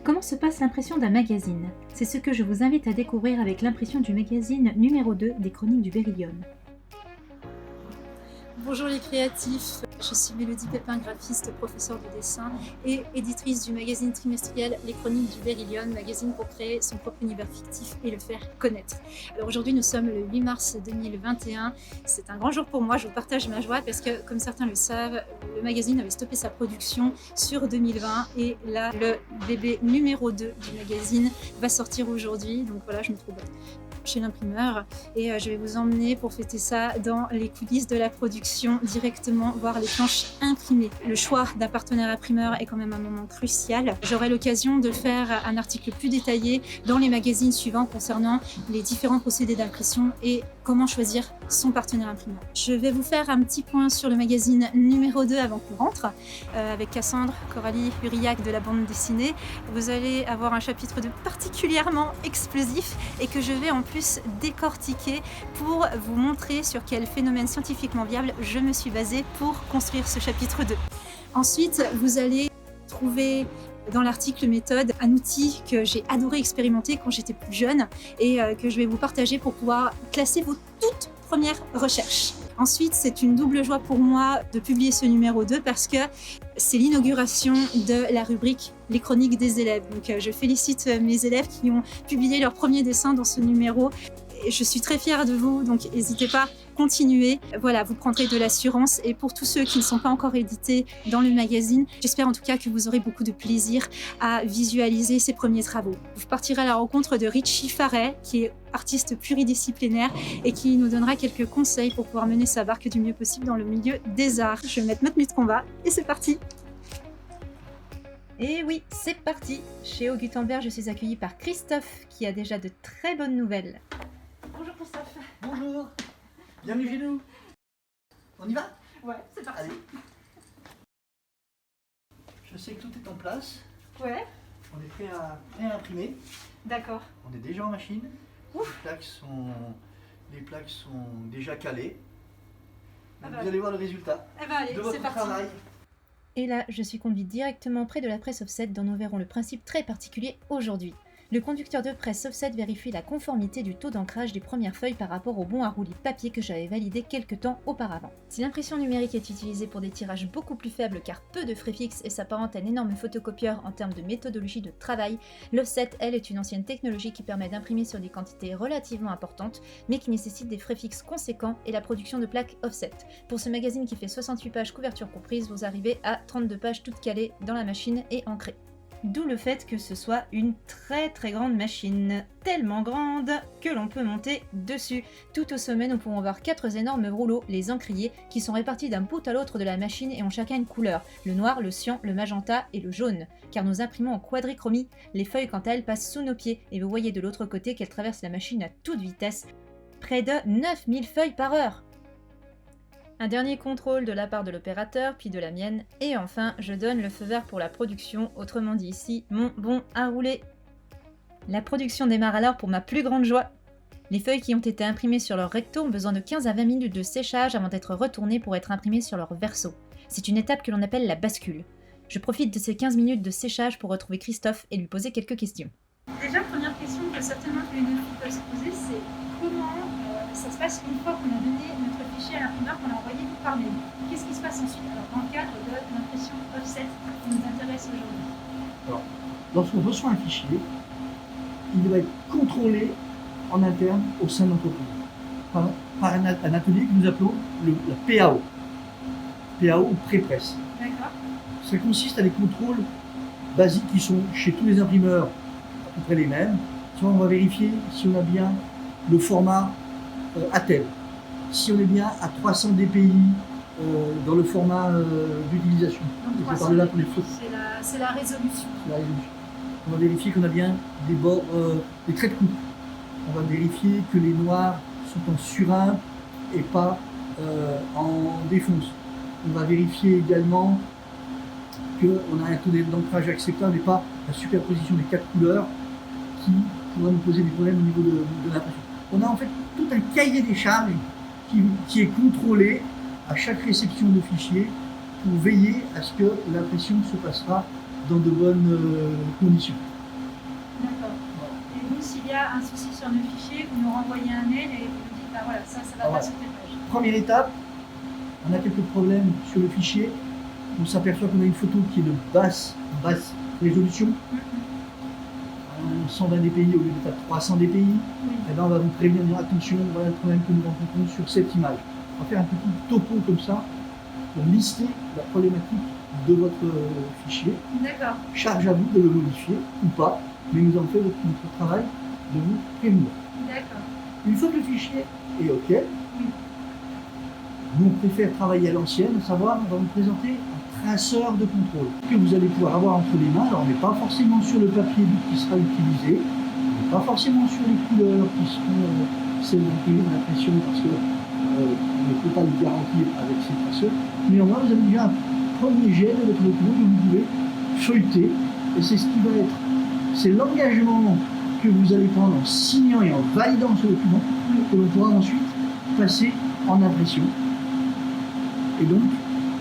Comment se passe l'impression d'un magazine? C'est ce que je vous invite à découvrir avec l'impression du magazine numéro 2 des Chroniques du Beryllium. Bonjour les créatifs, je suis Mélodie Pépin, graphiste, professeure de dessin et éditrice du magazine trimestriel Les Chroniques du Beryllium, magazine pour créer son propre univers fictif et le faire connaître. Alors aujourd'hui nous sommes le 8 mars 2021, c'est un grand jour pour moi, je vous partage ma joie parce que comme certains le savent, le magazine avait stoppé sa production sur 2020 et là le bébé numéro 2 du magazine va sortir aujourd'hui, donc voilà je me trouve chez l'imprimeur et je vais vous emmener pour fêter ça dans les coulisses de la production, directement voir les planches imprimées. Le choix d'un partenaire imprimeur est quand même un moment crucial. J'aurai l'occasion de faire un article plus détaillé dans les magazines suivants concernant les différents procédés d'impression et comment choisir son partenaire imprimeur. Je vais vous faire un petit point sur le magazine numéro 2 avant qu'on rentre avec Cassandre, Coralie, Uriac de la bande dessinée. Vous allez avoir un chapitre de particulièrement explosif et que je vais en plus décortiquer pour vous montrer sur quel phénomène scientifiquement viable je me suis basée pour construire ce chapitre 2. Ensuite, vous allez trouver dans l'article méthode un outil que j'ai adoré expérimenter quand j'étais plus jeune et que je vais vous partager pour pouvoir classer vos toutes premières recherches. Ensuite, c'est une double joie pour moi de publier ce numéro 2 parce que c'est l'inauguration de la rubrique Les Chroniques des élèves. Donc je félicite mes élèves qui ont publié leur premier dessin dans ce numéro. Et je suis très fière de vous, donc n'hésitez pas, continuez. Voilà, vous prendrez de l'assurance. Et pour tous ceux qui ne sont pas encore édités dans le magazine, j'espère en tout cas que vous aurez beaucoup de plaisir à visualiser ces premiers travaux. Vous partirez à la rencontre de Richie Faret, qui est artiste pluridisciplinaire et qui nous donnera quelques conseils pour pouvoir mener sa barque du mieux possible dans le milieu des arts. Je vais mettre ma tenue de combat et c'est parti! Et oui, c'est parti! Chez Au Gutenberg, je suis accueillie par Christophe, qui a déjà de très bonnes nouvelles. Bonjour Christophe. Bonjour, bienvenue chez nous. On y va? Ouais, c'est parti. Allez. Je sais que tout est en place. Ouais, On est prêt à imprimer. d'accord. On est déjà en machine. Ouf. Les plaques sont déjà calées. Ah Donc bah. vous allez voir le résultat Eh ben allez, de votre c'est parti. travail. Et là, je suis conduite directement près de la presse offset dont nous verrons le principe très particulier aujourd'hui. Le conducteur de presse offset vérifie la conformité du taux d'ancrage des premières feuilles par rapport au bon à roulis papier que j'avais validé quelques temps auparavant. Si l'impression numérique est utilisée pour des tirages beaucoup plus faibles car peu de frais fixes et s'apparente à un énorme photocopieur en termes de méthodologie de travail, l'offset, elle, est une ancienne technologie qui permet d'imprimer sur des quantités relativement importantes, mais qui nécessite des frais fixes conséquents et la production de plaques offset. Pour ce magazine qui fait 68 pages couverture comprise, vous arrivez à 32 pages toutes calées dans la machine et ancrées. D'où le fait que ce soit une très grande machine, tellement grande que l'on peut monter dessus. Tout au sommet, nous pouvons voir 4 énormes rouleaux, les encriers, qui sont répartis d'un bout à l'autre de la machine et ont chacun une couleur, le noir, le cyan, le magenta et le jaune. Car nous imprimons en quadrichromie, les feuilles quant à elles passent sous nos pieds et vous voyez de l'autre côté qu'elles traversent la machine à toute vitesse, près de 9000 feuilles par heure. Un dernier contrôle de la part de l'opérateur, puis de la mienne, et enfin, je donne le feu vert pour la production, autrement dit ici, mon bon à rouler. La production démarre alors pour ma plus grande joie. Les feuilles qui ont été imprimées sur leur recto ont besoin de 15 à 20 minutes de séchage avant d'être retournées pour être imprimées sur leur verso. C'est une étape que l'on appelle la bascule. Je profite de ces 15 minutes de séchage pour retrouver Christophe et lui poser quelques questions. Déjà, première question que certainement tous les deux peuvent se poser, c'est comment ça se passe une fois qu'on a donné notre fichier à l'imprimeur, qu'on a envoyé par mail. Qu'est-ce qui se passe ensuite dans le cadre de l'impression offset qui nous intéresse aujourd'hui? Alors, lorsqu'on reçoit un fichier, il va être contrôlé en interne au sein de l'entreprise par un atelier que nous appelons la PAO. PAO ou pré-presse. D'accord. Ça consiste à des contrôles basiques qui sont chez tous les imprimeurs à peu près les mêmes. Soit on va vérifier si on a bien le format ATEL, si on est bien à 300 dpi dans le format d'utilisation. Donc 300 là pour les photos. C'est la résolution. La résolution. On va vérifier qu'on a bien des bords, des traits de coupe. On va vérifier que les noirs sont en surimp et pas en défonce. On va vérifier également qu'on a un taux d'ancrage acceptable et pas la superposition des 4 couleurs qui pourrait nous poser des problèmes au niveau de l'impression. On a en fait tout un cahier des charges qui est contrôlé à chaque réception de fichier pour veiller à ce que l'impression se passera dans de bonnes conditions. D'accord. Et vous, s'il y a un souci sur nos fichiers, vous nous renvoyez un mail et vous nous dites, bah voilà, ça va pas sur telle page. Première étape, on a quelques problèmes sur le fichier. On s'aperçoit qu'on a une photo qui est de basse résolution, 120 dpi au lieu d'être à 300 dpi. Oui. Et ben on va vous prévenir, dire attention, voilà le problème que nous rencontrons sur cette image. On va faire un petit topo comme ça pour lister la problématique de votre fichier. D'accord. Charge à vous de le modifier ou pas, mais nous avons fait notre travail de vous prévenir. D'accord. Une fois que le fichier est OK, nous on préfère travailler à l'ancienne, à savoir on va vous présenter un traceur de contrôle que vous allez pouvoir avoir entre les mains. Alors on n'est pas forcément sur le papier qui sera utilisé, on n'est pas forcément sur les couleurs qui seront celles d'imprimées de l'impression parce que on ne peut pas le garantir avec ces traceurs. Néanmoins, vous avez déjà un premier jet de votre document que vous pouvez feuilleter et c'est ce qui va être, c'est l'engagement que vous allez prendre en signant et en validant ce document que l'on pourra ensuite passer en impression. Et donc,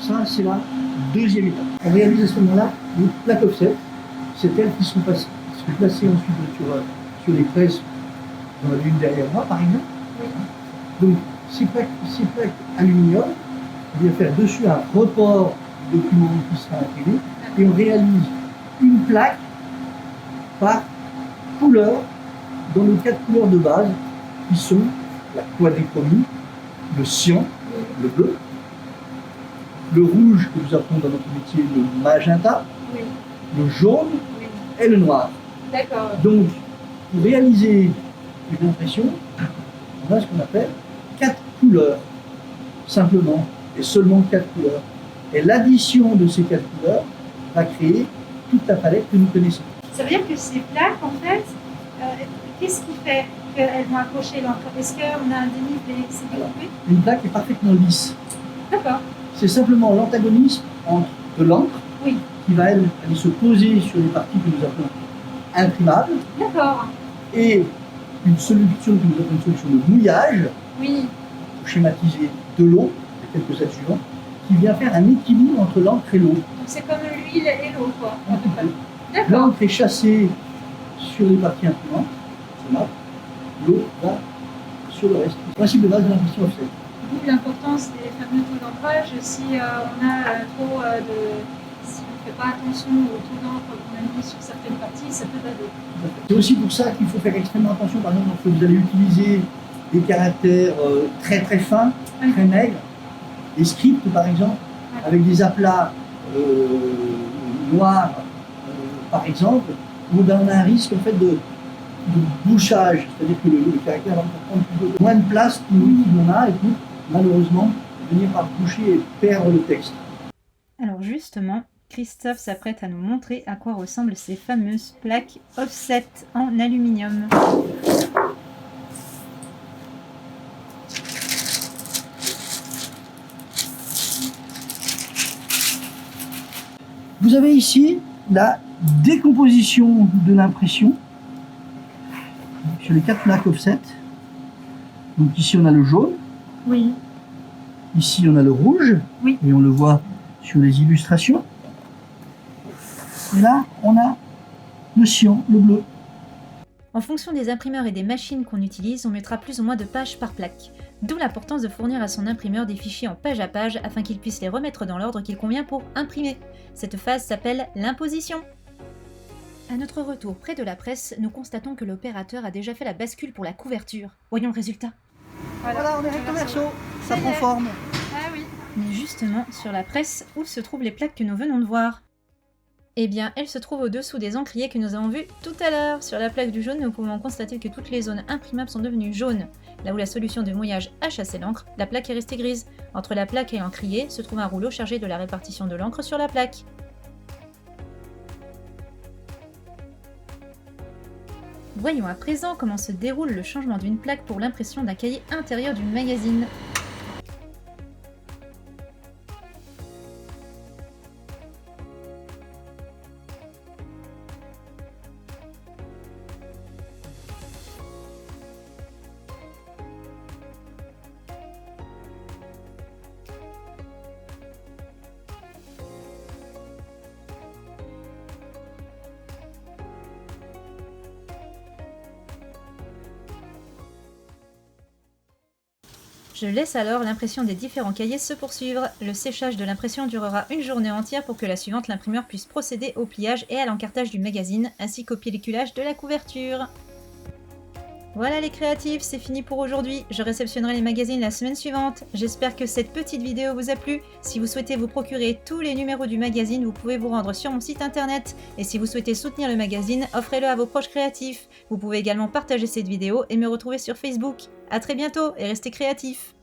ça, c'est la deuxième étape. On réalise à ce moment-là les plaques offset. C'est elles qui sont placées ensuite sur les presses. J'en avais une derrière moi, par exemple. Oui. Donc, ces plaques aluminium, on vient faire dessus un report du document qui sera imprimé et on réalise une plaque par couleur dans nos 4 couleurs de base qui sont la quadrichromie, le cyan, le bleu, le rouge que nous appelons dans notre métier le magenta, Oui. le jaune Oui. et le noir. D'accord. Donc, pour réaliser une impression, on a ce qu'on appelle 4 couleurs, simplement, et seulement 4 couleurs. Et l'addition de ces 4 couleurs va créer toute la palette que nous connaissons. Ça veut dire que ces plaques, en fait, qu'est-ce qui fait qu'elles vont accrocher l'encre? Est-ce qu'on a un dénivelé? C'est découpé? Une plaque est parfaitement lisse. D'accord. C'est simplement l'antagonisme entre de l'encre Oui. qui va aller se poser sur les parties que nous appelons imprimables D'accord. et une solution que nous appelons une solution de mouillage, Oui. pour schématiser de l'eau, et quelques adjuvants, qui vient faire un équilibre entre l'encre et l'eau. Donc c'est comme l'huile et l'eau, quoi, à peu près. D'accord. L'encre est chassée sur les parties imprimantes, l'eau va sur le reste. Le principe de base de l'impression offset. D'où l'importance des fameux taux d'ancrage. Si on a trop si on ne fait pas attention au taux d'encre qu'on a mis sur certaines parties, ça peut bader. C'est aussi pour ça qu'il faut faire extrêmement attention, par exemple, lorsque vous allez utiliser des caractères très très fins, très maigres, des scripts par exemple, avec des aplats noirs, par exemple, où on a un risque en fait de bouchage, c'est-à-dire que le caractère va prendre moins de place qu'il n'en a et puis malheureusement venir par boucher et perdre le texte. Alors justement, Christophe s'apprête à nous montrer à quoi ressemblent ces fameuses plaques offset en aluminium. Vous avez ici la décomposition de l'impression sur les 4 plaques offset. Donc ici on a le jaune, Oui. ici on a le rouge, Oui. et on le voit sur les illustrations. Et là on a le cyan, le bleu. En fonction des imprimeurs et des machines qu'on utilise, on mettra plus ou moins de pages par plaque. D'où l'importance de fournir à son imprimeur des fichiers en page à page afin qu'il puisse les remettre dans l'ordre qu'il convient pour imprimer. Cette phase s'appelle l'imposition. À notre retour près de la presse, nous constatons que l'opérateur a déjà fait la bascule pour la couverture. Voyons le résultat. Voilà, on est recto verso, ça prend forme. Ah oui. Mais justement, sur la presse, où se trouvent les plaques que nous venons de voir? Eh bien, elles se trouvent au-dessous des encriers que nous avons vus tout à l'heure. Sur la plaque du jaune, nous pouvons constater que toutes les zones imprimables sont devenues jaunes. Là où la solution de mouillage a chassé l'encre, la plaque est restée grise. Entre la plaque et l'encrier se trouve un rouleau chargé de la répartition de l'encre sur la plaque. Voyons à présent comment se déroule le changement d'une plaque pour l'impression d'un cahier intérieur d'une magazine. Je laisse alors l'impression des différents cahiers se poursuivre. Le séchage de l'impression durera une journée entière pour que la suivante l'imprimeur puisse procéder au pliage et à l'encartage du magazine, ainsi qu'au pelliculage de la couverture. Voilà les créatifs, c'est fini pour aujourd'hui. Je réceptionnerai les magazines la semaine suivante. J'espère que cette petite vidéo vous a plu. Si vous souhaitez vous procurer tous les numéros du magazine, vous pouvez vous rendre sur mon site internet. Et si vous souhaitez soutenir le magazine, offrez-le à vos proches créatifs. Vous pouvez également partager cette vidéo et me retrouver sur Facebook. A très bientôt et restez créatifs.